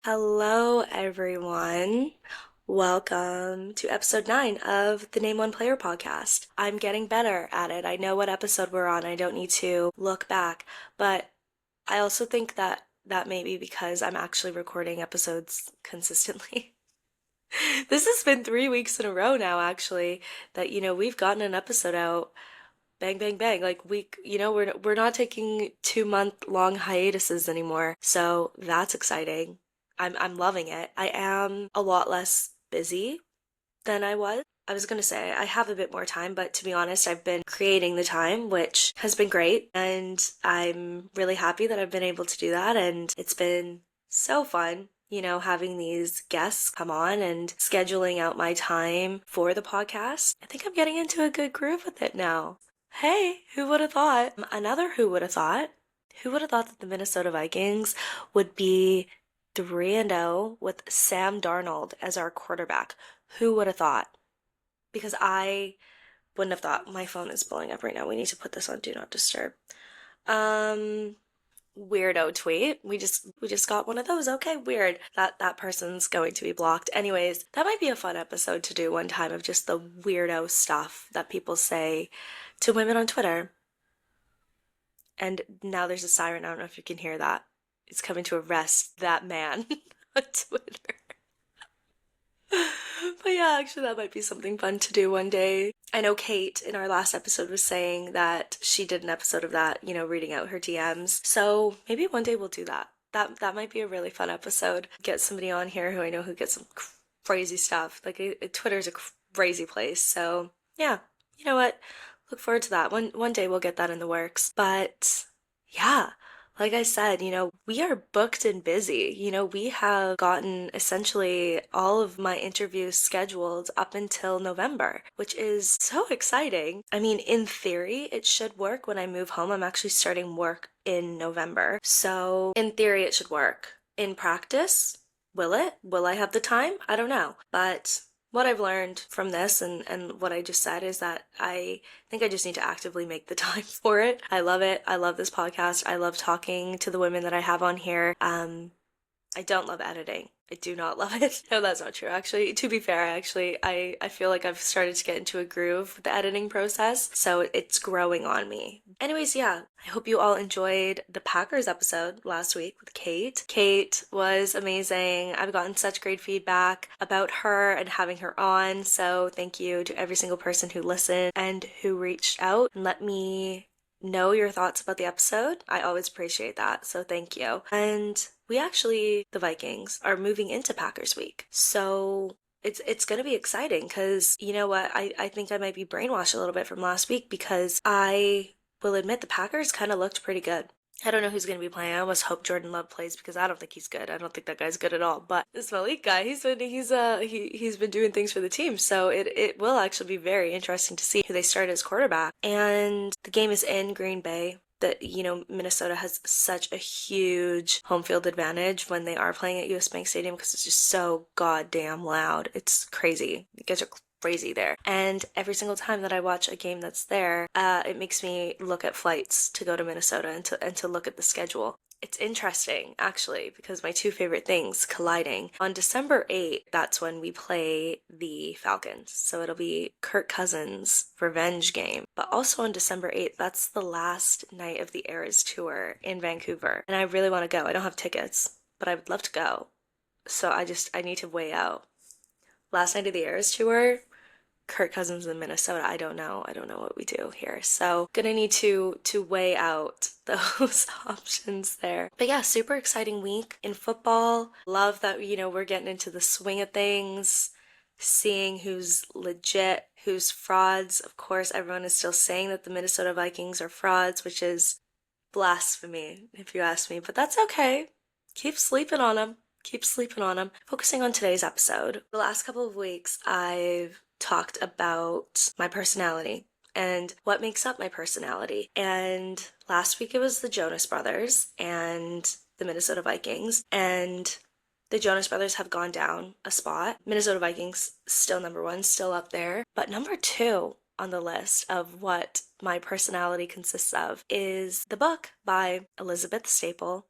Hello, everyone. Welcome to episode 9 of the Name One Player podcast. I'm getting better at it. I know what episode we're on. I don't need to look back, but I also think that may be because I'm actually recording episodes consistently. This has been 3 weeks in a row now, actually, that we've gotten an episode out. Bang, bang, bang. Like we're not taking 2 month long hiatuses anymore. So that's exciting. I'm loving it. I am a lot less busy than I was. I was gonna say I have a bit more time, but to be honest, I've been creating the time, which has been great, and I'm really happy that I've been able to do that, and it's been so fun. Having these guests come on and scheduling out my time for the podcast. I think I'm getting into a good groove with it now. Hey, who would have thought? Another who would have thought? Who would have thought that the Minnesota Vikings would be 3-0 with Sam Darnold as our quarterback? Who would have thought? Because I wouldn't have thought. My phone is blowing up right now. We need to put this on Do Not Disturb. Um, Weirdo tweet. We just got one of those. Okay, weird. That person's going to be blocked. Anyways, that might be a fun episode to do one time of just the weirdo stuff that people say to women on Twitter. And now there's a siren. I don't know if you can hear that. It's coming to arrest that man on Twitter. But yeah, actually, that might be something fun to do one day. I know Kate in our last episode was saying that she did an episode of that, reading out her DMs. So maybe one day we'll do that. That might be a really fun episode. Get somebody on here who I know who gets some crazy stuff. Like Twitter's a crazy place. So yeah, you know what? Look forward to that. One day we'll get that in the works. But yeah, like I said, we are booked and busy. We have gotten essentially all of my interviews scheduled up until November, which is so exciting. I mean, in theory, it should work when I move home. I'm actually starting work in November. So, in theory, it should work. In practice, will it? Will I have the time? I don't know. But what I've learned from this and what I just said is that I think I just need to actively make the time for it. I love it. I love this podcast. I love talking to the women that I have on here. I don't love editing. I do not love it. No, that's not true. Actually, to be fair, I feel like I've started to get into a groove with the editing process, so it's growing on me. Anyways, yeah, I hope you all enjoyed the Packers episode last week with Kate. Kate was amazing. I've gotten such great feedback about her and having her on, so thank you to every single person who listened and who reached out and let me know your thoughts about the episode. I always appreciate that, so thank you. And the Vikings, are moving into Packers Week. So it's going to be exciting because you know what? I think I might be brainwashed a little bit from last week because I will admit the Packers kind of looked pretty good. I don't know who's going to be playing. I almost hope Jordan Love plays because I don't think he's good. I don't think that guy's good at all. But this Malik guy, he's been doing things for the team. So it will actually be very interesting to see who they start as quarterback. And the game is in Green Bay. That Minnesota has such a huge home field advantage when they are playing at US Bank Stadium because it's just so goddamn loud. It's crazy. You guys are crazy there. And every single time that I watch a game that's there, it makes me look at flights to go to Minnesota and to look at the schedule. It's interesting, actually, because my two favorite things colliding. On December 8th, that's when we play the Falcons. So it'll be Kirk Cousins' revenge game. But also on December 8th, that's the last night of the Eras Tour in Vancouver. And I really want to go. I don't have tickets, but I would love to go. So I need to weigh out. Last night of the Eras Tour, Kirk Cousins in Minnesota. I don't know what we do here. So gonna need to weigh out those options there. But yeah, super exciting week in football. Love that, we're getting into the swing of things, seeing who's legit, who's frauds. Of course, everyone is still saying that the Minnesota Vikings are frauds, which is blasphemy, if you ask me. But that's okay. Keep sleeping on them. Keep sleeping on them. Focusing on today's episode. The last couple of weeks, I've talked about my personality and what makes up my personality. And last week it was the Jonas Brothers and the Minnesota Vikings. And the Jonas Brothers have gone down a spot. Minnesota Vikings still number one, still up there. But number two on the list of what my personality consists of is the book by Elizabeth Staple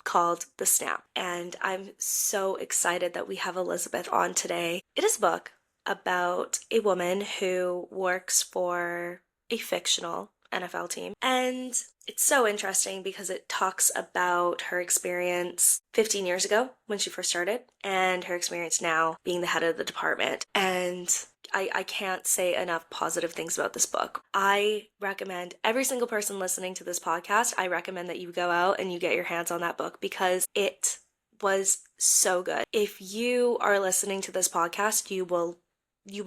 called The Snap. And I'm so excited that we have Elizabeth on today. It is a book about a woman who works for a fictional NFL team. And it's so interesting because it talks about her experience 15 years ago when she first started and her experience now being the head of the department. And I can't say enough positive things about this book. I recommend every single person listening to this podcast, I recommend that you go out and you get your hands on that book because it was so good. If you are listening to this podcast, you will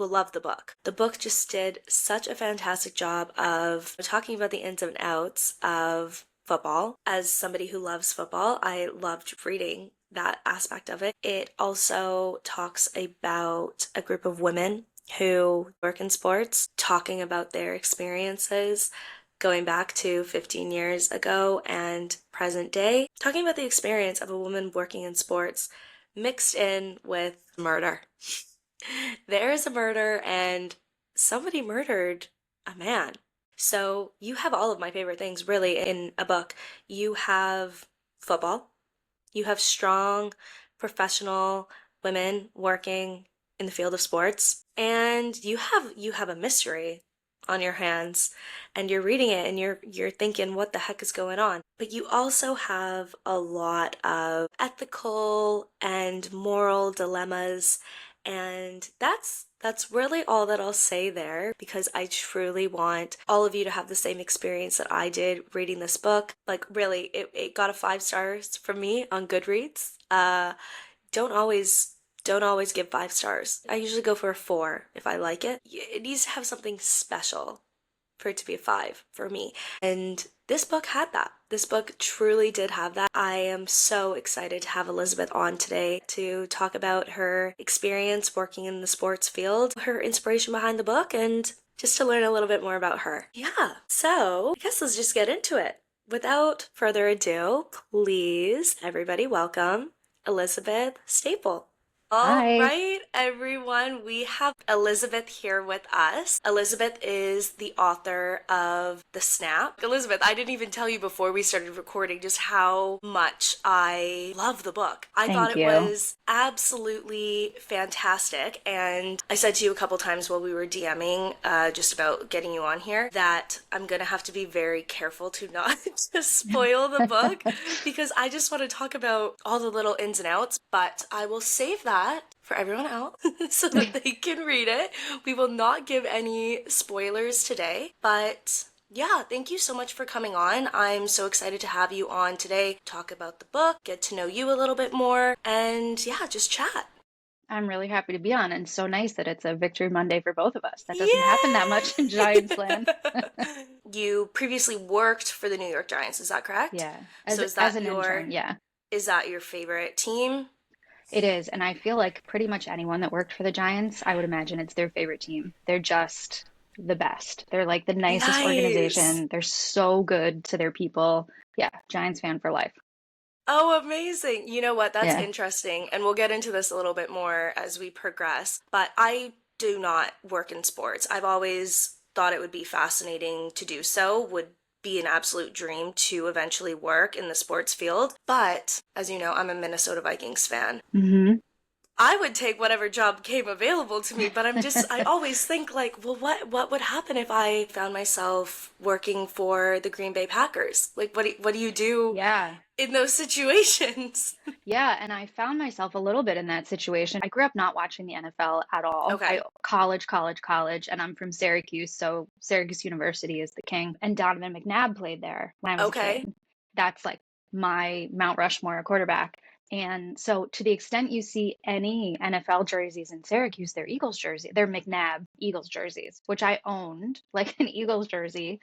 love the book. The book just did such a fantastic job of talking about the ins and outs of football. As somebody who loves football, I loved reading that aspect of it. It also talks about a group of women who work in sports, talking about their experiences going back to 15 years ago and present day, talking about the experience of a woman working in sports mixed in with murder. There is a murder and somebody murdered a man. So you have all of my favorite things really in a book. You have football. You have strong professional women working in the field of sports, and you have a mystery on your hands, and you're reading it and you're thinking what the heck is going on. But you also have a lot of ethical and moral dilemmas, and that's really all that I'll say there, because I truly want all of you to have the same experience that I did reading this book. Like really, it got a 5 stars from me on Goodreads. Don't always give 5 stars. I usually go for a 4 if I like it. It needs to have something special for it to be a 5 for me. And this book had that. This book truly did have that. I am so excited to have Elizabeth on today to talk about her experience working in the sports field, her inspiration behind the book, and just to learn a little bit more about her. Yeah, so I guess let's just get into it. Without further ado, please, everybody, welcome Elizabeth Staple. All Hi. right, everyone, we have Elizabeth here with us. Elizabeth is the author of The Snap. Elizabeth, I didn't even tell you before we started recording just how much I love the book. I thought Thank it you. was absolutely fantastic, and I said to you a couple times while we were DMing just about getting you on here that I'm gonna have to be very careful to not just spoil the book because I just want to talk about all the little ins and outs, but I will save that for everyone else so that they can read it. We will not give any spoilers today, but yeah, thank you so much for coming on. I'm so excited to have you on today, talk about the book, get to know you a little bit more, and yeah, just chat. I'm really happy to be on, and so nice that it's a Victory Monday for both of us. That doesn't happen that much in Giants land. Yay! You previously worked for the New York Giants, is that correct? Yeah, So as an intern, yeah, is that your favorite team? it is. And I feel like pretty much anyone that worked for the Giants, I would imagine it's their favorite team. They're just the best. They're like the nicest Nice. organization. They're so good to their people. Yeah, Giants fan for life. Oh, amazing. You know what? That's Yeah. interesting. And we'll get into this a little bit more as we progress. But I do not work in sports. I've always thought it would be fascinating to do so, would be an absolute dream to eventually work in the sports field. But as you know, I'm a Minnesota Vikings fan. Hmm. I would take whatever job came available to me, but I always think like, well, what would happen if I found myself working for the Green Bay Packers? Like, what do you do Yeah. in those situations? Yeah, and I found myself a little bit in that situation. I grew up not watching the NFL at all. Okay. College, and I'm from Syracuse, so Syracuse University is the king. And Donovan McNabb played there when I was a Okay. kid. That's like my Mount Rushmore quarterback. And so to the extent you see any NFL jerseys in Syracuse, they're Eagles jersey. They're McNabb Eagles jerseys, which I owned like an Eagles jersey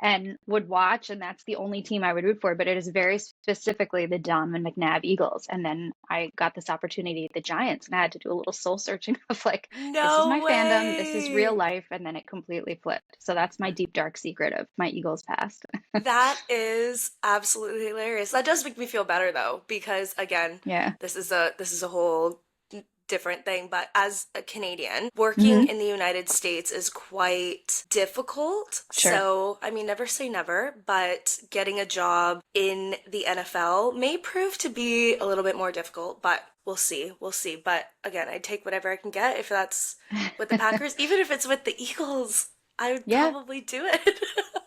and would watch, and that's the only team I would root for. But it is very specifically the Donovan McNabb Eagles. And then I got this opportunity at the Giants, and I had to do a little soul searching of like, this is my No fandom, this is real way. life, and then it completely flipped. So that's my deep dark secret of my Eagles past. That is absolutely hilarious. That does make me feel better though, because again, Yeah. this is a whole different thing, but as a Canadian, working Hmm. in the United States is quite difficult. Sure. So, I mean, never say never, but getting a job in the NFL may prove to be a little bit more difficult, but we'll see. We'll see. But again, I take whatever I can get if that's with the Packers, even if it's with the Eagles. I would Yeah. probably do it.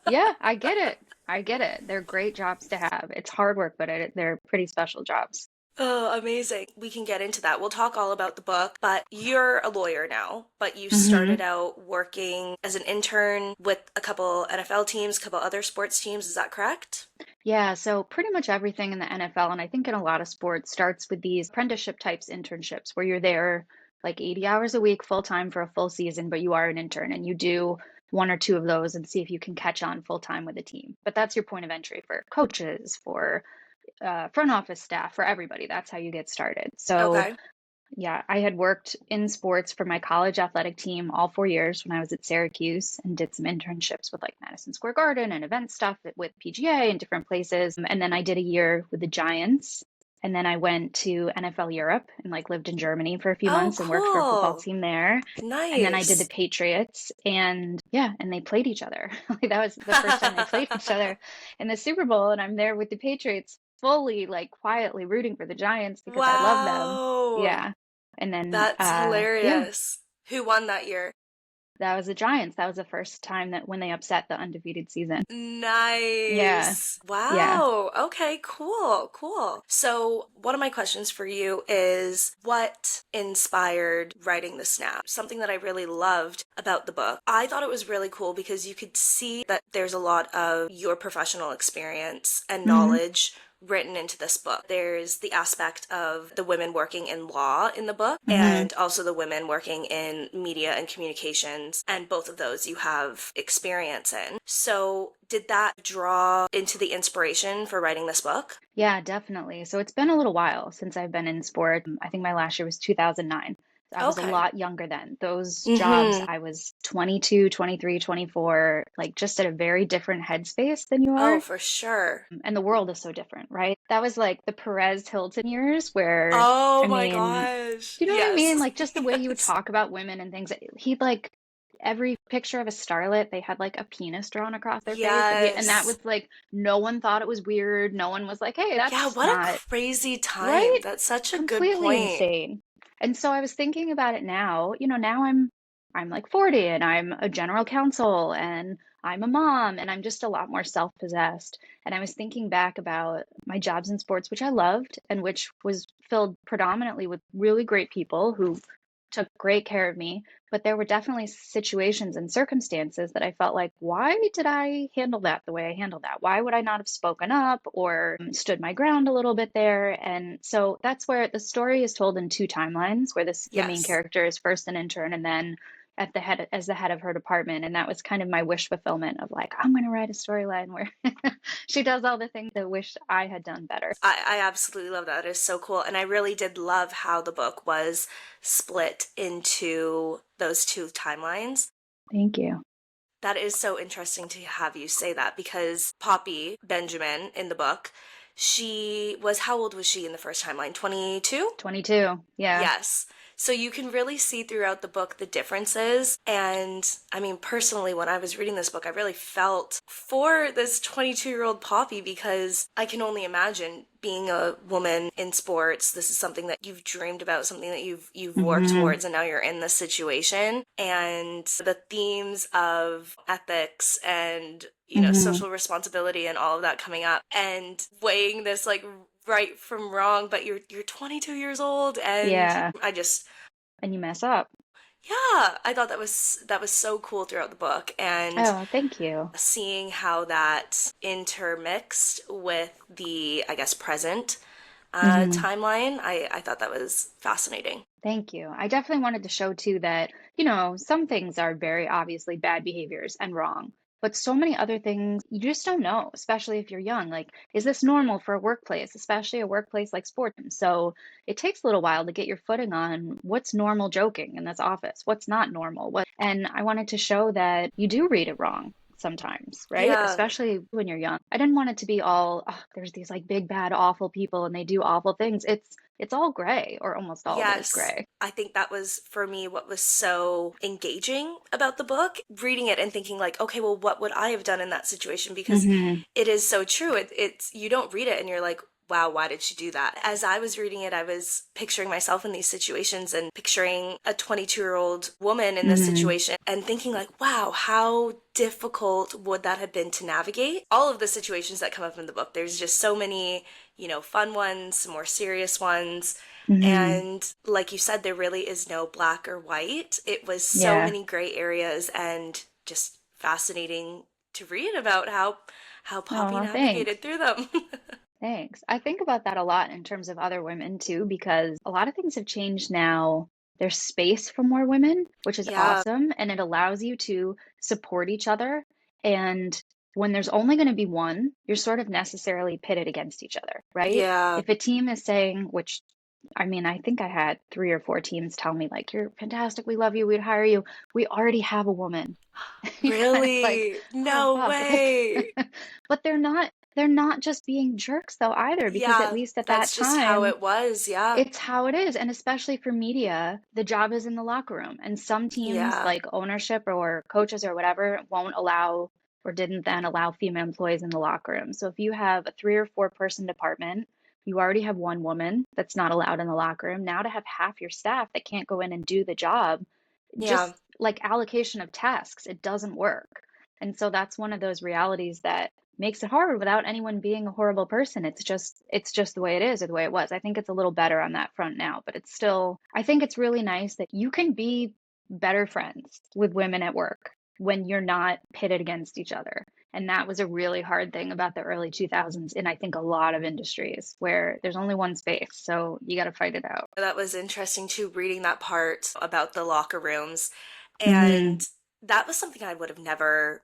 Yeah, I get it. I get it. They're great jobs to have. It's hard work, but they're pretty special jobs. Oh, amazing. We can get into that. We'll talk all about the book, but you're a lawyer now, but you started Hmm. out working as an intern with a couple NFL teams, a couple other sports teams. Is that correct? Yeah, so pretty much everything in the NFL, and I think in a lot of sports, starts with these apprenticeship types internships where you're there like 80 hours a week full time for a full season, but you are an intern and you do one or two of those and see if you can catch on full time with a team. But that's your point of entry for coaches, for front office staff, for everybody. That's how you get started. So Okay. yeah, I had worked in sports for my college athletic team all 4 years when I was at Syracuse and did some internships with like Madison Square Garden and event stuff with PGA and different places. And then I did a year with the Giants. And then I went to NFL Europe and like lived in Germany for a few Oh, months and worked for a football cool. team there. And then I did the Nice. Patriots and yeah, and they played each other. Like that was the first time they played each other in the Super Bowl. And I'm there with the Patriots fully like quietly rooting for the Giants because I love them. Wow. Yeah. And then, That's yeah, hilarious. Who won that year? that was the Giants. That was the first time that when they upset the undefeated season. Yeah, Nice. yeah. Wow. Okay, cool, cool. So, one of my questions for you is what inspired writing the Snap? Something that I really loved about the book. I thought it was really cool because you could see that there's a lot of your professional experience and Hmm. knowledge written into this book. There's the aspect of the women working in law in the book Hmm. and also the women working in media and communications. And both of those you have experience in. So, did that draw into the inspiration for writing this book? Yeah, definitely. So it's been a little while since I've been in sport. I think my last year was 2009. I was a Okay. lot younger then. Those jobs, Mm-hmm. I was 22, 23, 24, like just at a very different headspace than you Oh, are. for sure. And the world is so different, right? That was like the Perez Hilton years where, Oh I my mean, gosh. do you know what I mean? Yes. Like just the way he would Yes. talk about women and things. He'd like every picture of a starlet, they had like a penis drawn across their face. And that Yes. was like, no one thought it was weird. No one was like, hey, Yeah, that's what a not crazy time. right. That's such a good Completely point. insane. And so I was thinking about it now. Now I'm like 40 and I'm a general counsel and I'm a mom and I'm just a lot more self-possessed. And I was thinking back about my jobs in sports, which I loved and which was filled predominantly with really great people who took great care of me. But there were definitely situations and circumstances that I felt like, why did I handle that the way I handled that? Why would I not have spoken up or stood my ground a little bit there? And so that's where the story is told in two timelines, where the main Yes. character is first an intern and then at the head as the head of her department. And that was kind of my wish fulfillment of like, I'm going to write a storyline where she does all the things I wish I had done better. I absolutely love that. It is so cool. And I really did love how the book was split into those two timelines. Thank you. That is so interesting to have you say that because Poppy Benjamin in the book, she was, how old was she in the first timeline? 22? 22. Yeah. Yes. So you can really see throughout the book the differences. And I mean, personally, when I was reading this book, I really felt for this 22-year-old Poppy because I can only imagine being a woman in sports. This is something that you've dreamed about, something that you've worked Hmm. towards, and now you're in this situation. And the themes of ethics and Hmm. social responsibility and all of that coming up and weighing this like right from wrong, but you're 22 years old and Yeah. I just And you mess up. yeah, I thought that was so cool throughout the book and Oh, thank you. seeing how that intermixed with the I guess present Hmm. timeline. I thought that was fascinating. Thank you. I definitely wanted to show too that, some things are very obviously bad behaviors and wrong, but so many other things you just don't know, especially if you're young. Like, is this normal for a workplace, especially a workplace like sports? So it takes a little while to get your footing on what's normal joking in this office, what's not normal, and I wanted to show that you do read it wrong sometimes, right? Yeah. Especially when you're young. I didn't want it to be all, oh, there's these like big bad awful people and they do awful things. It's all gray, or almost all of it is Yes. gray. I think that was for me what was so engaging about the book, reading it and thinking like, okay, well, what would I have done in that situation? Because Hmm. it is so true. It's you don't read it and you're like, wow, why did she do that? As I was reading it, I was picturing myself in these situations and picturing a 22-year-old woman in this Hmm. situation and thinking like, wow, how difficult would that have been to navigate? All of the situations that come up in the book, there's just so many, fun ones, some more serious ones. Hmm. And like you said, there really is no black or white. It was so Yeah. many gray areas and just fascinating to read about how Poppy Oh, thanks. navigated through them. Thanks. I think about that a lot in terms of other women too, because a lot of things have changed now. There's space for more women, which is Yeah, awesome, and it allows you to support each other. And when there's only going to be one, you're sort of necessarily pitted against each other, right? yeah. If a team is saying, which I mean, I think I had 3 or 4 teams tell me, like, you're fantastic, we love you, we'd hire you. We already have a woman. You're kind of like, Really? oh No fuck. Like, way. but they're not just being jerks though either, because at Yeah, least at that that's just how time, it was. Yeah. it's how it is. And especially for media, the job is in the locker room. And some teams, Yeah. like ownership or coaches or whatever, won't allow or didn't then allow female employees in the locker room. So if you have a 3 or 4 person department, you already have one woman that's not allowed in the locker room. Now to have half your staff that can't go in and do the job, Yeah. just like allocation of tasks, it doesn't work. And so that's one of those realities that makes it hard without anyone being a horrible person. It's just the way it is, or the way it was. I think it's a little better on that front now, but it's still, I think it's really nice that you can be better friends with women at work when you're not pitted against each other. And that was a really hard thing about the early 2000s in, I think, a lot of industries where there's only one space, so you got to fight it out. That was interesting too, reading that part about the locker rooms. Hmm. And that was something I would have never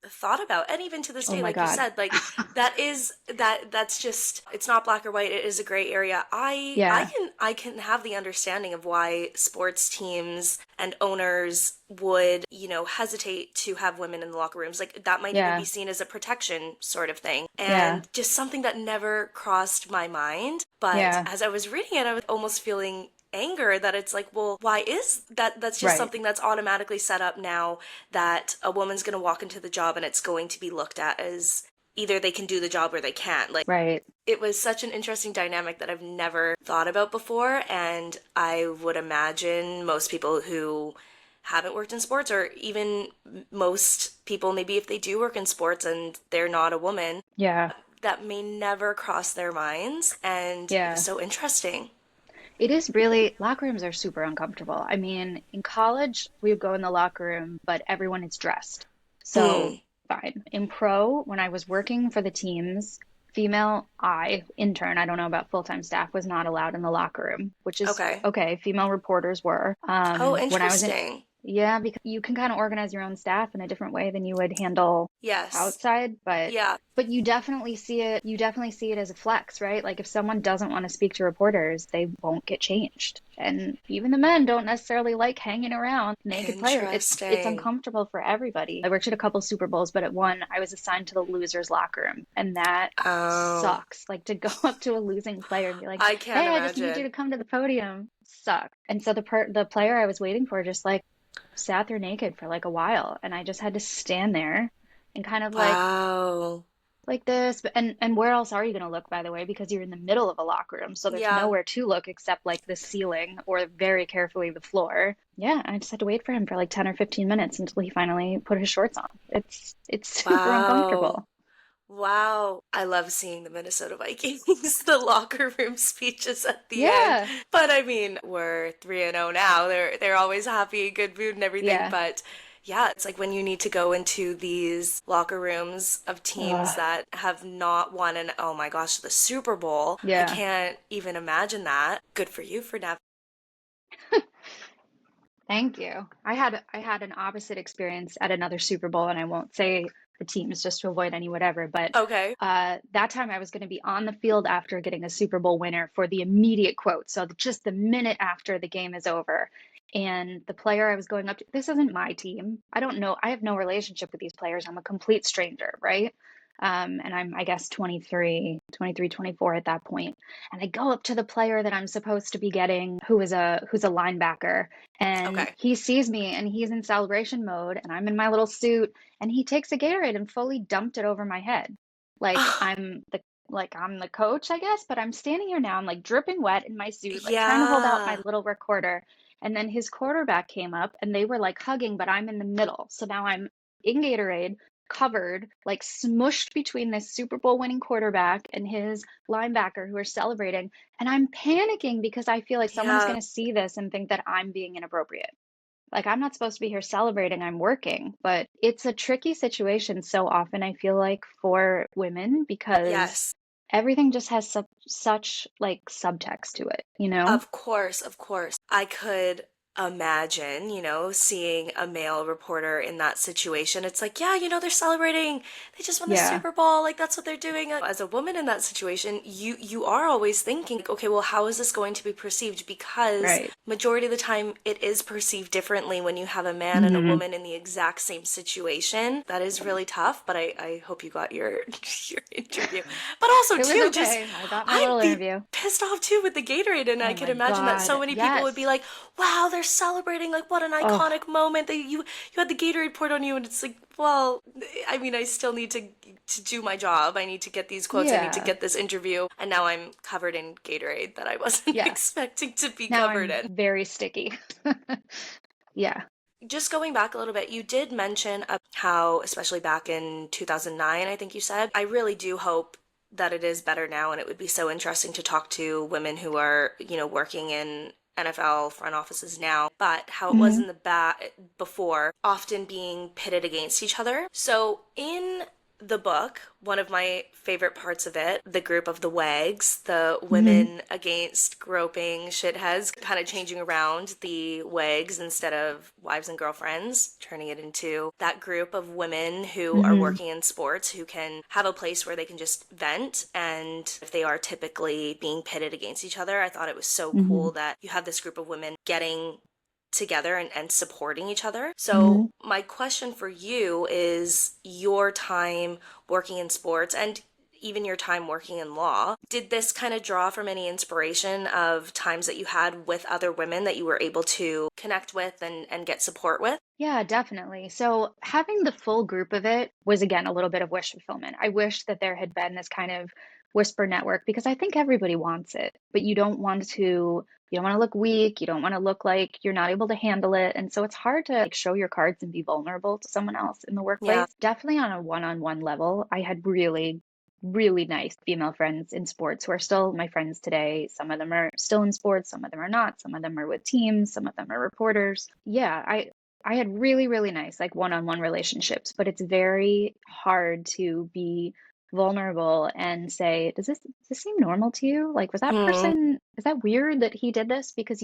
thought about. And even to this Oh day, my like you God. said, like that's just it's not black or white, it is a gray area. I Yeah. can I can have the understanding of why sports teams and owners would, hesitate to have women in the locker rooms. Like that might even be Yeah. seen as a protection sort of thing. Yeah. And just something that never crossed my mind. But Yeah. as I was reading it, I was almost feeling anger that it's like, well, why is that? That's just Right. something that's automatically set up now, that a woman's going to walk into the job and it's going to be looked at as either they can do the job or they can't. Like, Right. it was such an interesting dynamic that I've never thought about before. And I would imagine most people who haven't worked in sports, or even most people, maybe if they do work in sports and they're not a woman, Yeah. that may never cross their minds. And it was Yeah. so interesting. It is really, locker rooms are super uncomfortable. I mean, in college, we would go in the locker room, but everyone is dressed. So Mm, fine. In pro, when I was working for the teams, female intern, I don't know about full-time staff, was not allowed in the locker room, which is okay. okay. Female reporters were. Oh, When I was in, interesting. yeah, because you can kind of organize your own staff in a different way than you would handle Yes. outside, but Yeah. you definitely see it as a flex, right? Like if someone doesn't want to speak to reporters, they won't get changed. And even the men don't necessarily like hanging around naked players. It's Interesting. uncomfortable for everybody. I worked at a couple Super Bowls, but at one I was assigned to the losers locker room, and that Oh, sucks. Like to go up to a losing player and be like, I can't "Hey, I just need you imagine. to come to the podium." Sucks. And so the player I was waiting for just like sat there naked for like a while, and I just had to stand there and kind of Wow. like this. And where else are you going to look, by the way, because you're in the middle of a locker room, so there's Yeah. nowhere to look except like the ceiling or very carefully the floor. Yeah, I just had to wait for him for like 10 or 15 minutes until he finally put his shorts on. It's super Wow. uncomfortable. Wow. I love seeing the Minnesota Vikings, the locker room speeches at the end. Yeah. But I mean, we're 3-0 now. They're always happy, good mood and everything, Yeah. but yeah, it's like when you need to go into these locker rooms of teams uh, that have not won an, oh my gosh, the Super Bowl. I yeah. can't even imagine that. Good for you for navigating. Thank you. I had an opposite experience at another Super Bowl, and I won't say the teams just to avoid any whatever. But Okay. that time I was going to be on the field after getting a Super Bowl winner for the immediate quote. So just the minute after the game is over. And the player I was going up to, this isn't my team. I don't know. I have no relationship with these players. I'm a complete stranger, right? And I'm, I guess, 24 at that point. And I go up to the player that I'm supposed to be getting, who's a linebacker, and Okay. he sees me and he's in celebration mode, and I'm in my little suit, and he takes a Gatorade and fully dumped it over my head. Like I'm the coach, I guess, but I'm standing here now. I'm like dripping wet in my suit, like trying to hold out my Yeah. little recorder. And then his quarterback came up and they were like hugging, but I'm in the middle. So now I'm in Gatorade, covered, like smushed between this Super Bowl winning quarterback and his linebacker who are celebrating. And I'm panicking because I feel like someone's Yeah. going to see this and think that I'm being inappropriate. Like, I'm not supposed to be here celebrating, I'm working. But it's a tricky situation so often, I feel like, for women because Yes. everything just has such like subtext to it, you know? Of course, of course. I could imagine, seeing a male reporter in that situation. It's like, yeah, they're celebrating. They just won the Yeah, Super Bowl. Like that's what they're doing. As a woman in that situation, you are always thinking, like, okay, well, how is this going to be perceived? Because right. majority of the time it is perceived differently when you have a man and a Hmm. woman in the exact same situation. That is really tough, but I hope you got your your interview. But also It was too, just okay. I got my I'd little be interview. pissed off too with the Gatorade, and I Oh could my imagine that so God. many people would be Yes. like, "Wow, they're celebrating! Like, what an Oh, iconic moment that you had the Gatorade poured on you." And it's like, well, I mean, I still need to do my job. I need to get these quotes. I need to yeah. get this interview, and now I'm covered in Gatorade that I wasn't Yeah. expecting to be Now covered I'm in. very sticky. Yeah. Just going back a little bit, you did mention how, especially back in 2009, I think you said, I really do hope that it is better now, and it would be so interesting to talk to women who are, working in NFL front offices now, but how it was Hmm. in the before, often being pitted against each other. So in the book, one of my favorite parts of it, the group of the wags, the Hmm. women against groping shitheads, kind of changing around the wags instead of wives and girlfriends, turning it into that group of women who are Hmm. working in sports who can have a place where they can just vent. And if they are typically being pitted against each other, I thought it was so Hmm. cool that you have this group of women getting together and supporting each other. So, Hmm. my question for you is your time working in sports and even your time working in law, did this kind of draw from any inspiration of times that you had with other women that you were able to connect with and get support with? Yeah, definitely. So having the full group of it was again a little bit of wish fulfillment. I wish that there had been this kind of whisper network because I think everybody wants it, but you don't want to look weak, you don't want to look like you're not able to handle it. And so it's hard to like show your cards and be vulnerable to someone else in the Yeah. workplace. Definitely on a one-on-one level, I had really really nice female friends in sports who are still my friends today. Some of them are still in sports, some of them are not, some of them are with teams, some of them are reporters. Yeah, I had really, really nice like one-on-one relationships, but it's very hard to be vulnerable and say, does this seem normal to you? Like, was that Hmm. person, is that weird that he did this? Because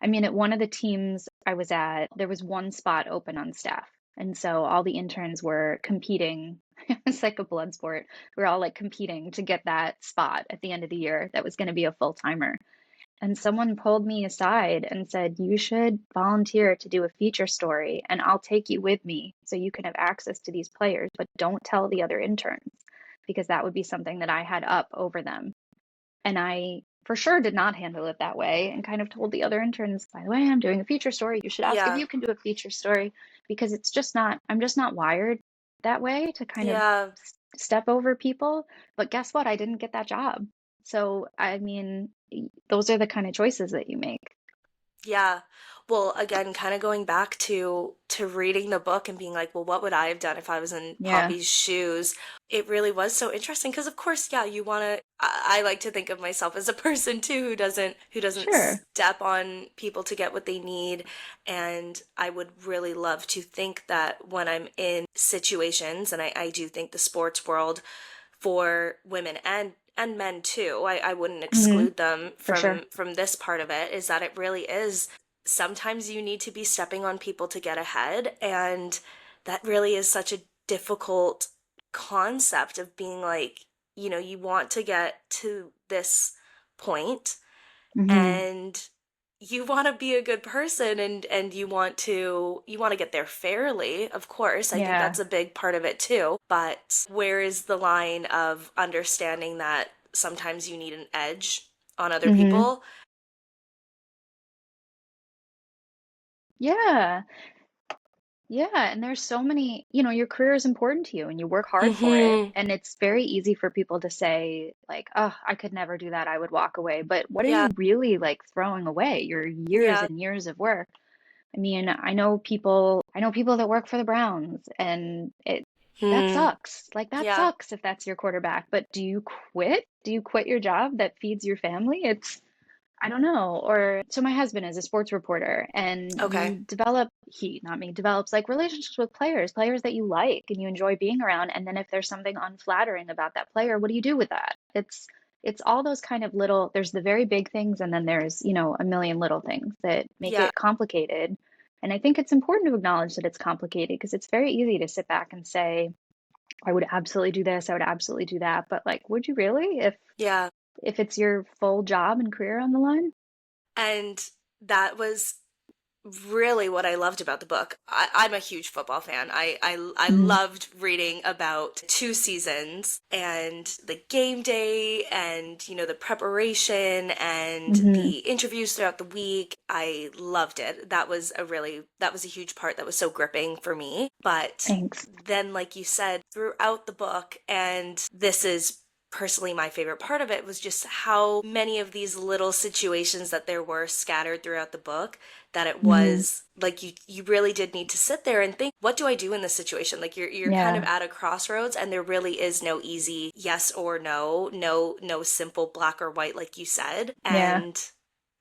I mean, at one of the teams I was at, there was one spot open on staff. And so all the interns were competing. It's like a blood sport. We were all like competing to get that spot at the end of the year that was going to be a full timer. And someone pulled me aside and said, you should volunteer to do a feature story and I'll take you with me so you can have access to these players, but don't tell the other interns because that would be something that I had up over them. And I for sure did not handle it that way and kind of told the other interns, by the way, I'm doing a feature story. You should ask if Yeah. you can do a feature story because I'm just not wired that way to kind of Yeah. step over people. But guess what? I didn't get that job. So, I mean, those are the kind of choices that you make. Yeah. Well, again, kind of going back to reading the book and being like, well, what would I have done if I was in Yeah, Poppy's shoes? It really was so interesting because of course, yeah, you want to I like to think of myself as a person too who doesn't sure. step on people to get what they need, and I would really love to think that when I'm in situations, and I do think the sports world for women and men too. I wouldn't Hmm. exclude them For sure. from this part of it, is that it really is sometimes you need to be stepping on people to get ahead, and that really is such a difficult concept of being like, you want to get to this point Hmm. and you want to be a good person, and you want to get there fairly, of course. I think Yeah. that's a big part of it too. But where is the line of understanding that sometimes you need an edge on other Hmm. people? Yeah. Yeah, and there's so many, your career is important to you and you work hard for it. Mhm. And it's very easy for people to say, like, oh, I could never do that. I would walk away. But what are Yeah. you really like throwing away? Your years Yeah. and years of work. I mean, I know people that work for the Browns and that Hmm. sucks. Like that Yeah. sucks if that's your quarterback. But do you quit? Do you quit your job that feeds your family? I don't know. Or so my husband is a sports reporter and Okay. not me, develops like relationships with players that you like and you enjoy being around. And then if there's something unflattering about that player, what do you do with that? It's all those kind of little, there's the very big things and then there's, a million little things that make Yeah. it complicated. And I think it's important to acknowledge that it's complicated because it's very easy to sit back and say, I would absolutely do this, I would absolutely do that. But like, would you really Yeah. if it's your full job and career on the line? And that was really what I loved about the book. I'm a huge football fan. I Hmm. loved reading about 2 seasons and the game day and, the preparation and Hmm. the interviews throughout the week. I loved it. That was a huge part that was so gripping for me. But Thanks. then, like you said, throughout the book, and this is personally my favorite part of it, was just how many of these little situations that there were scattered throughout the book, that it Hmm. was like you really did need to sit there and think, what do I do in this situation? Like you're kind of Yeah. at a crossroads, and there really is no easy yes or no, no simple black or white, like you said. Yeah. And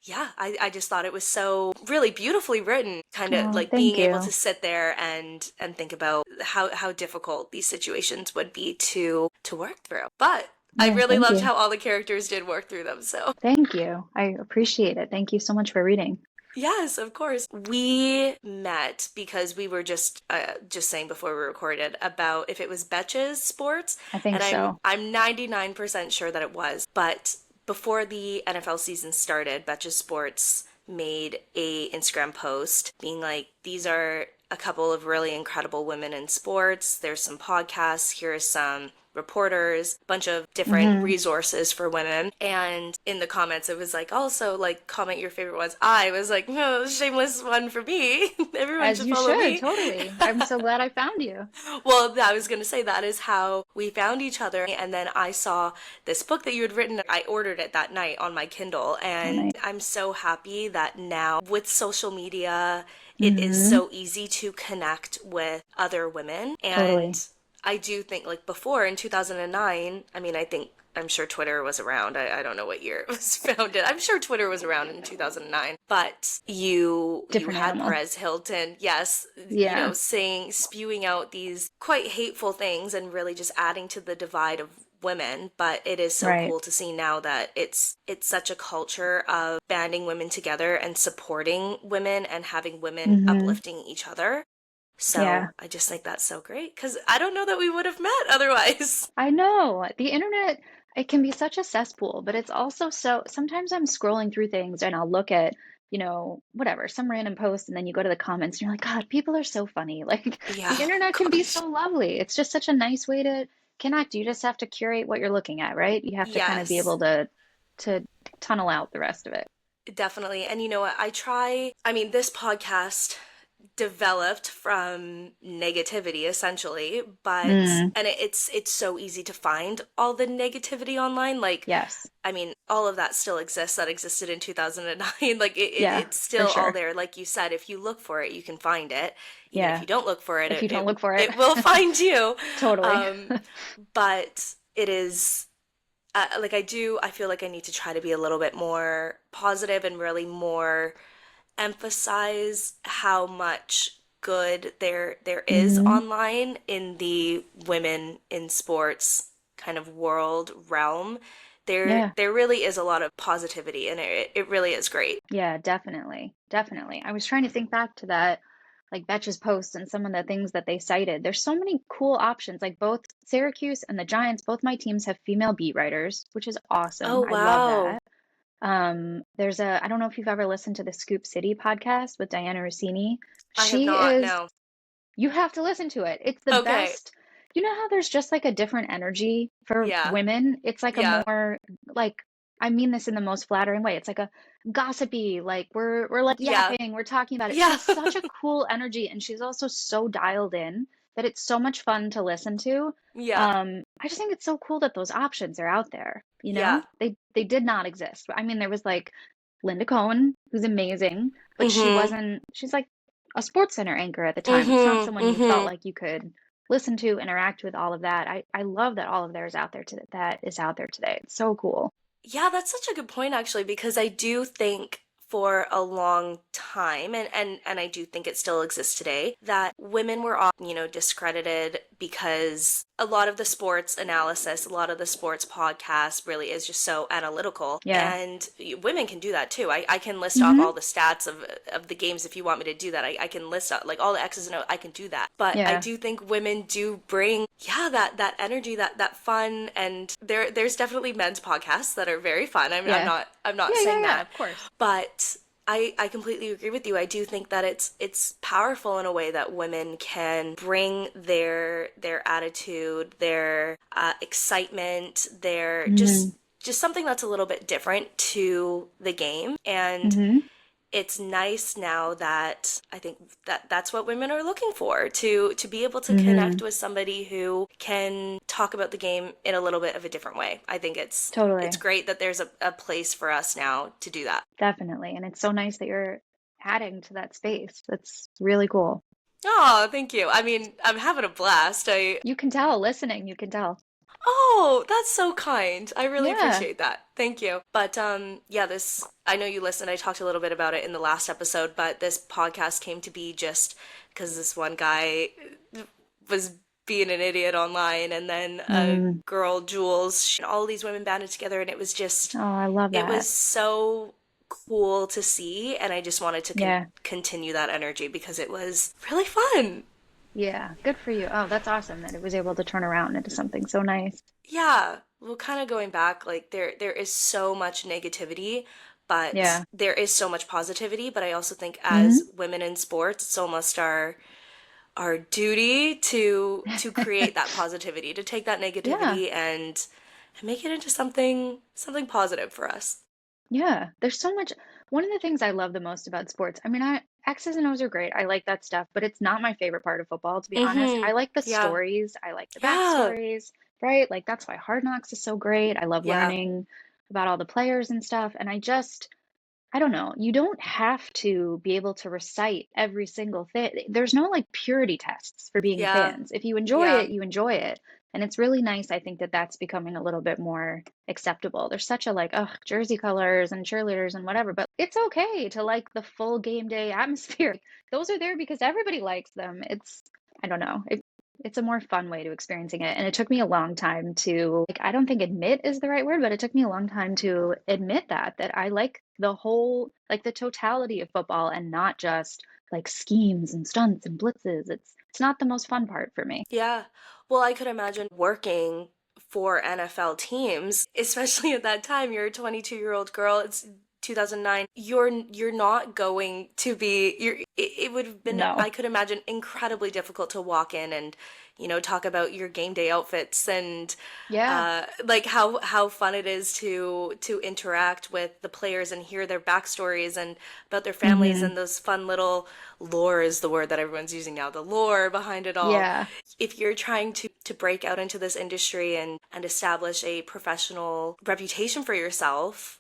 yeah, I just thought it was so really beautifully written, kind of Oh, like thank being able to you. sit there and think about how difficult these situations would be to work through. But I Yeah, really thank loved you. how all the characters did work through them. So Thank you. I appreciate it. Thank you so much for reading. yes, of course. We met because we were just saying before we recorded about if it was Betches Sports, I and think I'm so. I'm 99% sure that it was. But before the NFL season started, Betches Sports made a Instagram post being like, these are a couple of really incredible women in sports. There's some podcasts, here's some reporters, a bunch of different Hmm. resources for women. And in the comments, it was like, also, like, comment your favorite ones. I was like, no, shameless one for me. Everyone As should you follow should, me. totally. I'm so glad I found you. Well, I was going to say that is how we found each other. And then I saw this book that you had written. I ordered it that night on my Kindle. Oh, And nice. I'm so happy that now with social media, it is Hmm. so easy to connect with other women. And Totally. I do think, like before in 2009, I mean, I'm sure Twitter was around. I don't know what year it was founded. I'm sure Twitter was around in 2009. But you Different had animal. Perez Hilton, yes, Yeah. spewing out these quite hateful things and really just adding to the divide of women. But it is so Right. cool to see now that it's such a culture of banding women together and supporting women and having women Hmm. uplifting each other. So Yeah. I just think that's so great because I don't know that we would have met otherwise. I know. The internet, it can be such a cesspool, but it's also so sometimes I'm scrolling through things and I'll look at, whatever, some random post, and then you go to the comments and you're like, God, people are so funny. Like Yeah, the oh internet can be gosh. so lovely. It's just such a nice way to connect. You just have to curate what you're looking at, right? You have to kind of be Yes. able to tunnel out the rest of it. Definitely. And you know what? I mean, this podcast developed from negativity essentially, but Mm, and it's so easy to find all the negativity online. Like, yes. I mean, all of that still exists that existed in 2009. Like Yeah, it's for still all sure. there. Like you said, if you look for it, you can find it. Even if Yeah. you don't look for it, If you it don't it, look for it. it will find you. Totally. Um, but it is like I feel like I need to try to be a little bit more positive and really more emphasize how much good there is Hmm. online in the women in sports kind of world realm. There Yeah. there really is a lot of positivity and it really is great. Yeah, definitely. Definitely. I was trying to think back to that. like Betch's posts and some of the things that they cited. There's so many cool options. Like both Syracuse and the Giants, both my teams have female beat writers, which is Oh, awesome. I love wow. that. There's I don't know if you've ever listened to the Scoop City podcast with Diana Rossini. I have She not, is, no. you have to listen to it. It's the Okay. best. You know how there's just like a different energy for Yeah. women? It's like a Yeah. more like, I mean this in the most flattering way. It's like a gossipy, like we're like Yeah. yapping, we're talking about it. She Yeah. has such a cool energy and she's also so dialed in that it's so much fun to listen to. Yeah. I just think it's so cool that those options are out there, you Yeah. know? They did not exist. I mean, there was like Linda Cohen, who's amazing, but she Mm-hmm. wasn't, she's like a sports center anchor at the time. It's not Mm-hmm. someone you felt Mm-hmm. like you could listen to, interact with, all of that. I love that all of there is out there today. That is out there today. It's so cool. Yeah, that's such a good point actually, because I do think for a long time, and I do think it still exists today, that women were often, discredited because a lot of the sports analysis, a lot of the sports podcast really is just so analytical. Yeah. And women can do that too. I can list off Hmm. all the stats of the games if you want me to do that. I can list out like all the X's and O's. I can do that. But I Yeah. do think women do bring, yeah, that energy, that fun. And there's definitely men's podcasts that are very fun. Yeah. I'm not Yeah. Yeah. saying Yeah. that. Of course. But I completely agree with you. I do think that it's powerful in a way that women can bring their attitude, their excitement, their Hmm. just something that's a little bit different to the game. And Hmm. it's nice now that I think that that's what women are looking for, to be able to connect Hmm. with somebody who can talk about the game in a little bit of a different way. I think it's Totally. great that there's a place for us now to do that. Definitely. And it's so nice that you're adding to that space. That's really cool. Oh, thank you. I mean, I'm having a blast. I You can tell listening, you can tell. Oh, that's so kind. I really Yeah. appreciate that. Thank you. But yeah, this I know you listened. I talked a little bit about it in the last episode, but this podcast came to be just because this one guy was being an idiot online, and then a Mm. girl, Jules, all these women banded together, and it was just Oh, I love it was that. so cool to see, and I just wanted to Yeah. continue that energy because it was really fun. Yeah. Good for you. Oh, that's awesome that it was able to turn around into something so nice. Yeah, well, kind of going back, like there is so much negativity, but Yeah. there is so much positivity. But I also think as Hmm. women in sports, it's almost our duty to create that positivity, to take that Yeah. negativity and make it into something positive for us. Yeah. There's so much. One of the things I love the most about sports, I mean, X's and O's are great. I like that stuff, but it's not my favorite part of football, to be honest. Mm-hmm. I like the Yeah. stories. I like the Yeah. backstories, right? Like that's why Hard Knocks is so great. I love Yeah. learning about all the players and stuff. And I don't know. You don't have to be able to recite every single thing. There's no like purity tests for being Yeah. fans. If you enjoy Yeah. it, you enjoy it. And it's really nice, I think, that that's becoming a little bit more acceptable. There's such a like, ugh, jersey colors and cheerleaders and whatever, but it's okay to like the full game day atmosphere. Those are there because everybody likes them. I don't know. It's a more fun way to experiencing it. And it took me a long time to, like, I don't think admit is the right word, but it took me a long time to admit that I like the whole, like the totality of football and not just like schemes and stunts and blitzes. It's not the most fun part for me. Yeah. Well, I could imagine working for NFL teams, especially at that time. You're a 22-year-old girl. It's 2009. You're not going to be it would have been, I No. could imagine, incredibly difficult to walk in and, talk about your game day outfits and Yeah. like how fun it is to interact with the players and hear their backstories and about their families Hmm. and those fun little lore is the word that everyone's using now, the lore behind it all. Yeah. If you're trying to break out into this industry and establish a professional reputation for yourself,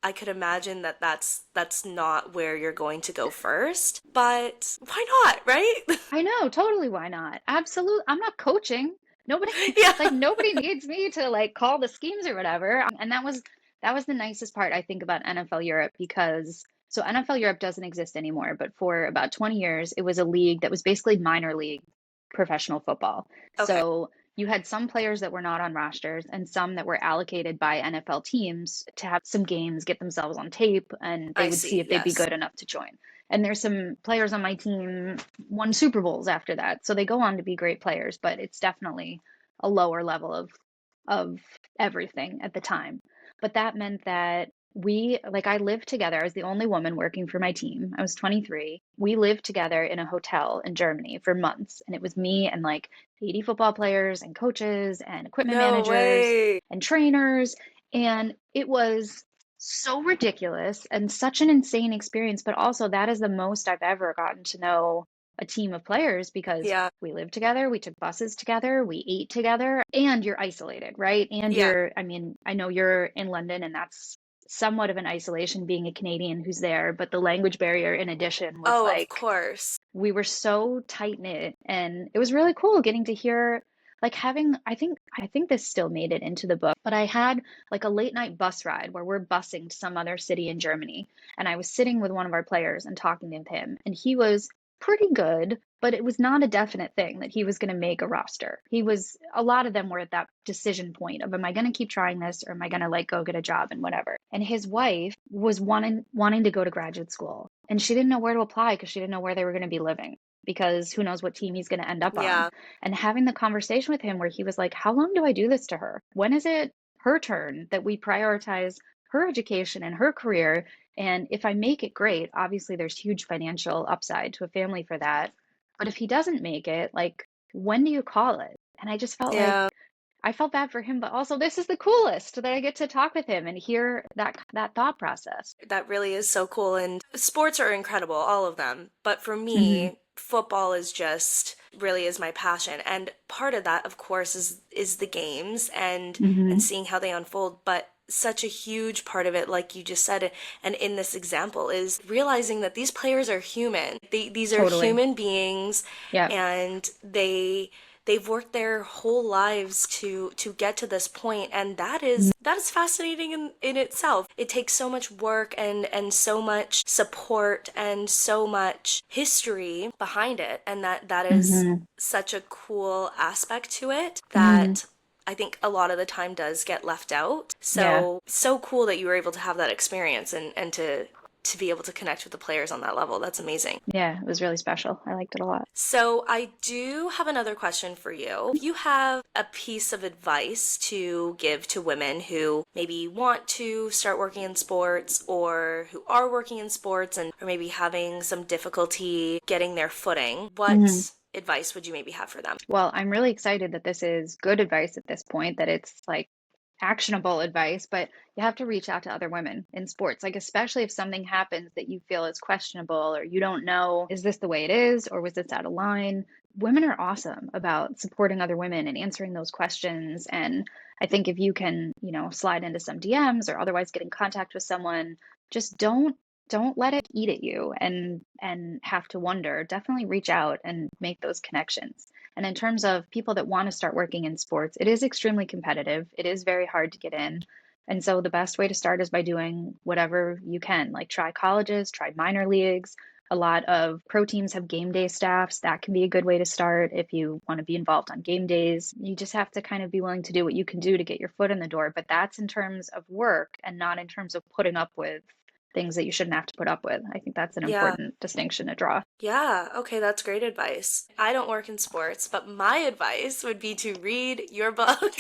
I could imagine that that's not where you're going to go first, but why not, right? I know, totally. Why not? Absolutely. I'm not coaching. Nobody, Yeah. like nobody needs me to like call the schemes or whatever. And that was the nicest part I think about NFL Europe because so NFL Europe doesn't exist anymore, but for about 20 years it was a league that was basically minor league professional football. Okay. So you had some players that were not on rosters and some that were allocated by NFL teams to have some games, get themselves on tape, and they I would see see. if they'd be Yes. good enough to join. And there's some players on my team won Super Bowls after that. So they go on to be great players, but it's definitely a lower level of everything at the time. But that meant that I lived together. I was the only woman working for my team. I was 23. We lived together in a hotel in Germany for months, and it was me and like 80 football players and coaches and equipment No managers way. and trainers. And it was so ridiculous and such an insane experience. But also, that is the most I've ever gotten to know a team of players because Yeah. we lived together, we took buses together, we ate together, and you're isolated, right? And Yeah. I mean, I know you're in London and that's somewhat of an isolation being a Canadian who's there, but the language barrier in addition was Oh, of like course. we were so tight knit and it was really cool getting to hear like having I think this still made it into the book, but I had like a late night bus ride where we're busing to some other city in Germany and I was sitting with one of our players and talking to him and he was pretty good, but it was not a definite thing that he was going to make a roster. He was a lot of them were at that decision point of am I going to keep trying this or am I going to like go get a job and whatever. And his wife was wanting to go to graduate school and she didn't know where to apply because she didn't know where they were going to be living because who knows what team he's going to end up on. Yeah. And having the conversation with him where he was like, how long do I do this to her? When is it her turn that we prioritize her education and her career? And if I make it great, obviously there's huge financial upside to a family for that. But if he doesn't make it, like, when do you call it? And I just felt like Yeah. I felt bad for him, but also this is the coolest that I get to talk with him and hear that thought process. That really is so cool. And sports are incredible, all of them. But for Hmm. me, football is just really is my passion. And part of that, of course, is the games and Hmm. seeing how they unfold. But such a huge part of it, like you just said, and in this example, is realizing that these players are human. These are Totally. human beings, Yeah. and they've worked their whole lives to get to this point, and that is fascinating in itself. It takes so much work and so much support and so much history behind it, and that is Hmm. such a cool aspect to it Hmm. that I think a lot of the time does get left out. Yeah. So cool that you were able to have that experience and to be able to connect with the players on that level. That's amazing. Yeah. It was really special. I liked it a lot. So, I do have another question for you. If you have a piece of advice to give to women who maybe want to start working in sports or who are working in sports and or maybe having some difficulty getting their footing, Hmm. what advice would you maybe have for them? Well, I'm really excited that this is good advice at this point, that it's like actionable advice, but you have to reach out to other women in sports, like especially if something happens that you feel is questionable or you don't know, is this the way it is or was this out of line? Women are awesome about supporting other women and answering those questions. And I think if you can, slide into some DMs or otherwise get in contact with someone, just don't let it eat at you and have to wonder. Definitely reach out and make those connections. And in terms of people that want to start working in sports, it is extremely competitive. It is very hard to get in. And so the best way to start is by doing whatever you can, like try colleges, try minor leagues. A lot of pro teams have game day staffs. That can be a good way to start if you want to be involved on game days. You just have to kind of be willing to do what you can do to get your foot in the door. But that's in terms of work and not in terms of putting up with things that you shouldn't have to put up with. I think that's an Yeah. important distinction to draw. Yeah, okay, that's great advice. I don't work in sports, but my advice would be to read your book.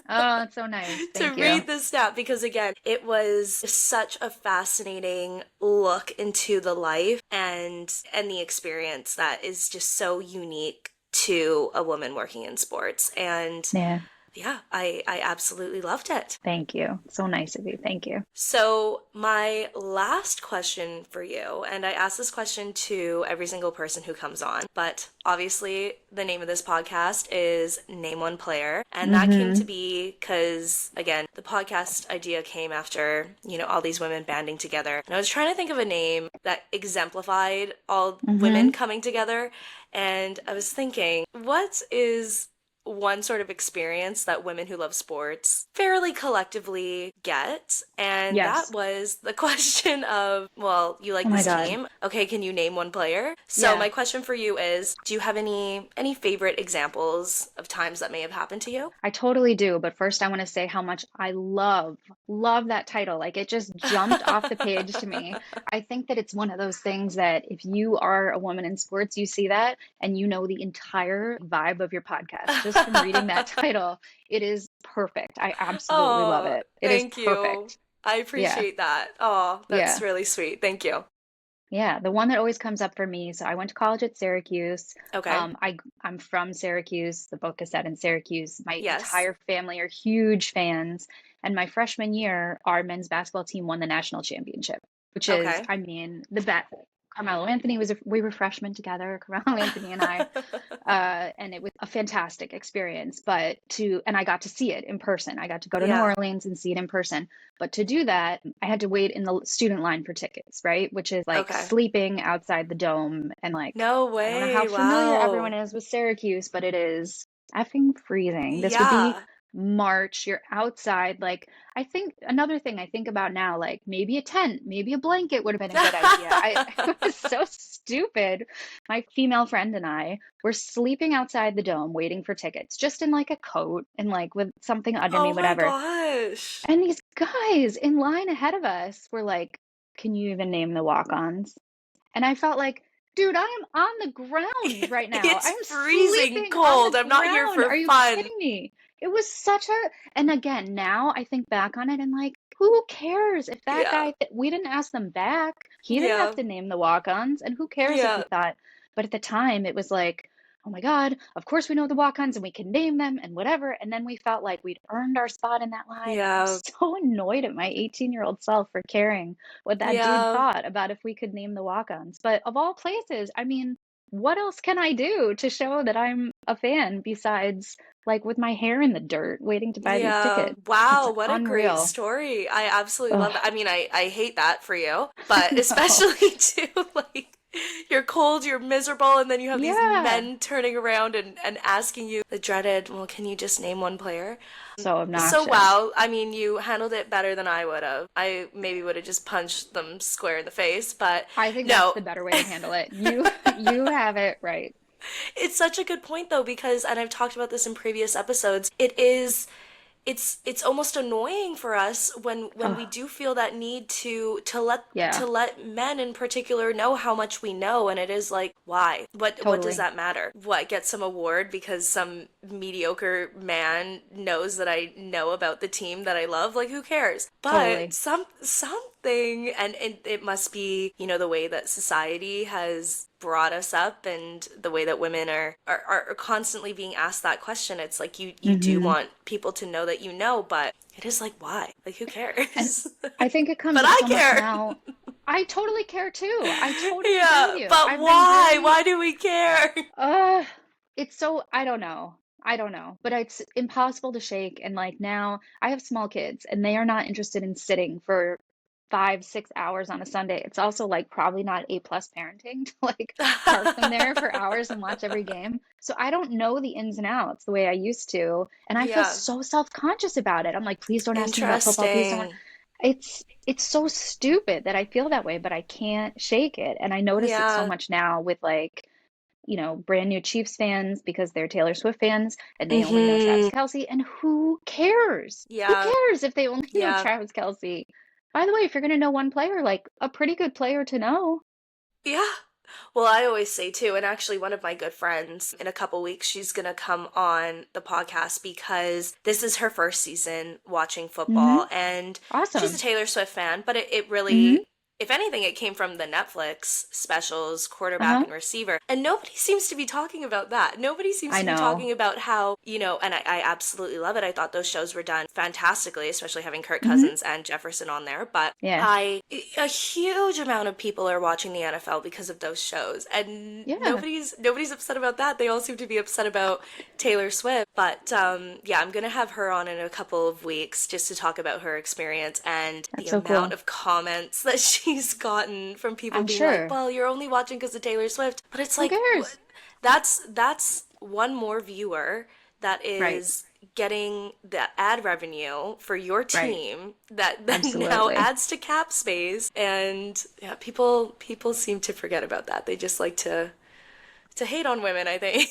Oh, that's so nice. To Thank you. read this stat because again, it was such a fascinating look into the life and the experience that is just so unique to a woman working in sports. And Yeah. yeah, I absolutely loved it. Thank you. So nice of you. Thank you. So, my last question for you, and I ask this question to every single person who comes on, but obviously the name of this podcast is Name One Player, and that came to Mm-hmm. be because, again, the podcast idea came after, all these women banding together. And I was trying to think of a name that exemplified all women Mm-hmm. coming together, and I was thinking, what is one sort of experience that women who love sports fairly collectively get, and that Yes. was the question of, well, you Oh like my this God. team. Okay, can you name one player? So Yeah. my question for you is, do you have any favorite examples of times that may have happened to you? I totally do, but first I want to say how much I love that title. Like it just jumped off the page to me. I think that it's one of those things that if you are a woman in sports, you see that and you know the entire vibe of your podcast just from reading that title. It is perfect. I absolutely love Oh, it. It is thank you. perfect. I Yeah. appreciate that. Oh, that's Yeah. really sweet. Thank you. Yeah, the one that always comes up for me. So I went to college at Syracuse. Okay. I'm from Syracuse. The book is set in Syracuse. My Yes. entire family are huge fans. And my freshman year, our men's basketball team won the national championship, which is, Okay. I mean, the best. Carmelo Anthony we were freshmen together, Carmelo Anthony and I, and it was a fantastic experience. And I got to see it in person. I got to go to New Yeah. Orleans and see it in person. But to do that, I had to wait in the student line for tickets, right? Which is like Okay. sleeping outside the dome. And like, No I don't know how way. familiar everyone Wow. is with Syracuse, but it is effing freezing. This would be Yeah. March. You're outside. Like, I think another thing I think about now, like maybe a tent, maybe a blanket would have been a good idea. It was so stupid. My female friend and I were sleeping outside the dome waiting for tickets, just in like a coat and like with something under me, Oh my whatever. gosh. And these guys in line ahead of us were like, "Can you even name the walk-ons?" And I felt like, dude, I am on the ground right now. It's I'm freezing sleeping on cold. the I'm not here ground. for Are you fun. kidding me? It was such a, and again, now I think back on it and like, who cares if that Yeah. guy, we didn't ask them back. He didn't have Yeah. to name the walk-ons, and who cares if he Yeah. thought, but at the time it was like, oh my God, of course we know the walk-ons and we can name them and whatever. And then we felt like we'd earned our spot in that line. And I Yeah. was so annoyed at my 18-year-old self for caring what that dude Yeah. thought about if we could name the walk-ons. But of all places, I mean, what else can I do to show that I'm a fan besides like with my hair in the dirt waiting to buy these Yeah. tickets? It's Wow, what a great unreal. story. I absolutely love that. I Ugh, mean, I hate that for you, but no. especially too, like, you're cold, you're miserable, and then you have these Yeah. men turning around and asking you the dreaded, well, can you just name one player? So So obnoxious. wow, I mean, you handled it better than I would have. I maybe would have just punched them square in the face, but I think that's no. the better way to handle it. You have it right. It's such a good point though, because, and I've talked about this in previous episodes, it is, it's almost annoying for us when we Oh, do feel that need to yeah, let men in particular know how much we know, and it is like, why, what does totally. that matter? What, get some award because some mediocre man knows that I know about the team that I love? Like, who cares? But Totally. something, and it must be, the way that society has brought us up and the way that women are constantly being asked that question. It's like you do Hmm. want people to know that you know, but it is like, why? Like, who And cares? I think it comes But up I so much care. now. I totally care too. I totally agree with Yeah, you. but I've been why? really Why do we care? Uh, it's so, I don't know. I don't know, but it's impossible to shake. And like now, I have small kids and they are not interested in sitting for 5, 6 hours on a Sunday. It's also like probably not A+ parenting to like park them there for hours and watch every game. So I don't know the ins and outs the way I used to. And I feel Yeah, so self-conscious about it. I'm like, please don't ask me about football. Please don't. interesting. It's so stupid that I feel that way, but I can't shake it. And I notice it so Yeah. much now with like brand new Chiefs fans because they're Taylor Swift fans and they only know Travis Mm-hmm. Kelce. And who cares? Who Yeah. cares if they only know Yeah. Travis Kelce? By the way, if you're going to know one player, like a pretty good player to know. Yeah. Well, I always say too, and actually, one of my good friends in a couple weeks, she's gonna come on the podcast because this is her first season watching Hmm. football, and she's a Awesome. Taylor Swift fan, but it Hmm. really, if anything, it came from the Netflix specials, quarterback Uh-huh. and receiver, and nobody seems to be talking about that. Nobody seems I to be know. talking about how, and I absolutely love it. I thought those shows were done fantastically, especially having Kirk Hmm. Cousins and Jefferson on there, but Yeah. a huge amount of people are watching the NFL because of those shows, and Yeah. nobody's upset about that. They all seem to be upset about Taylor Swift. But yeah, I'm gonna have her on in a couple of weeks just to talk about her experience and the That's so amount cool. of comments that she's gotten from people I'm being like, sure. "Well, you're only watching because of Taylor Swift," but it's Who like, what? cares? That's one more viewer that Right. is getting the ad revenue for your Right. team that then now Absolutely. adds to cap space. And yeah, people seem to forget about that. They just like to hate on women, I think.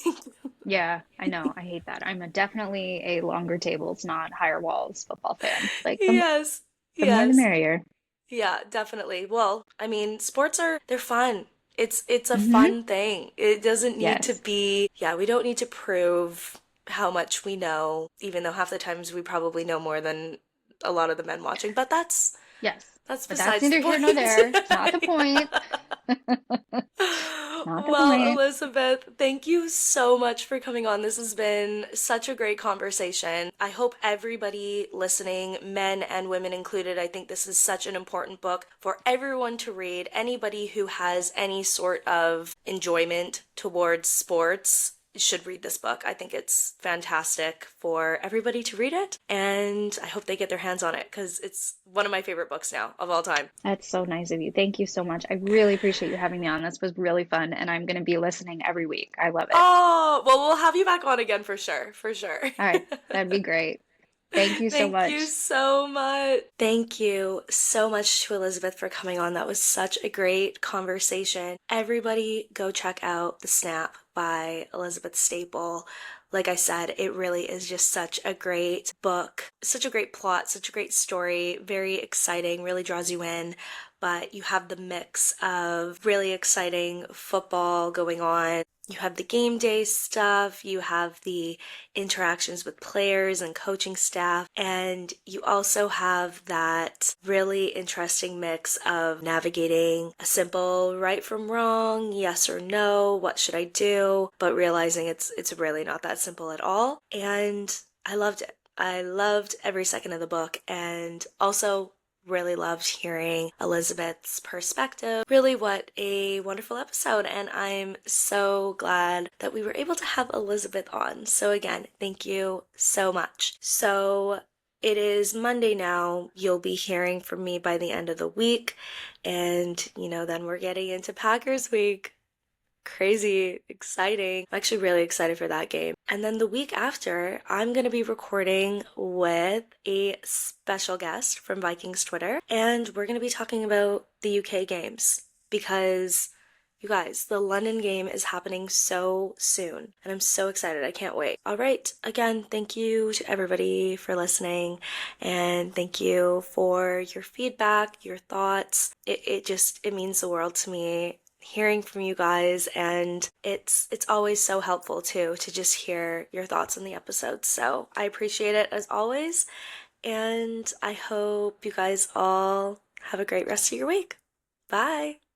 Yeah, I know. I hate that. I'm definitely a longer tables, not higher walls football fan. Like Yes. the more the Yes. merrier. Yeah, definitely. Well, I mean, sports are they're fun. It's a Hmm. fun thing. It doesn't need to Yes. be, yeah, we don't need to prove how much we know, even though half the times we probably know more than a lot of the men watching. But Yes. that's But that's besides the neither here nor point. there. It's not the point. Not the Well, point. Elizabeth, thank you so much for coming on. This has been such a great conversation. I hope everybody listening, men and women included, I think this is such an important book for everyone to read. Anybody who has any sort of enjoyment towards sports should read this book. I think it's fantastic for everybody to read it, and I hope they get their hands on it because it's one of my favorite books now of all time. That's so nice of you. Thank you so much. I really appreciate you having me on. This was really fun, and I'm going to be listening every week. I love it. Oh, well, we'll have you back on again for sure, for sure. All right. That'd be great. Thank you so Thank you much. so much. Thank you so much to Elizabeth for coming on. That was such a great conversation. Everybody go check out The Snap by Elizabeth Staple. Like I said, it really is just such a great book, such a great plot, such a great story, very exciting, really draws you in. But you have the mix of really exciting football going on. You have the game day stuff, you have the interactions with players and coaching staff. And you also have that really interesting mix of navigating a simple right from wrong, yes or no, what should I do, but realizing it's really not that simple at all. And I loved it. I loved every second of the book, and also really loved hearing Elizabeth's perspective. Really, what a wonderful episode, and I'm so glad that we were able to have Elizabeth on. So, again, thank you so much. So, it is Monday now. You'll be hearing from me by the end of the week, and then we're getting into Packers week. Crazy exciting. I'm actually really excited for that game. And then the week after, I'm going to be recording with a special guest from Vikings Twitter, and we're going to be talking about the UK games because you guys, the London game is happening so soon, and I'm so excited. I can't wait. All right, again, thank you to everybody for listening, and thank you for your feedback, your thoughts. It means the world to me hearing from you guys, and it's always so helpful too to just hear your thoughts on the episodes. So I appreciate it as always, and I hope you guys all have a great rest of your week. Bye.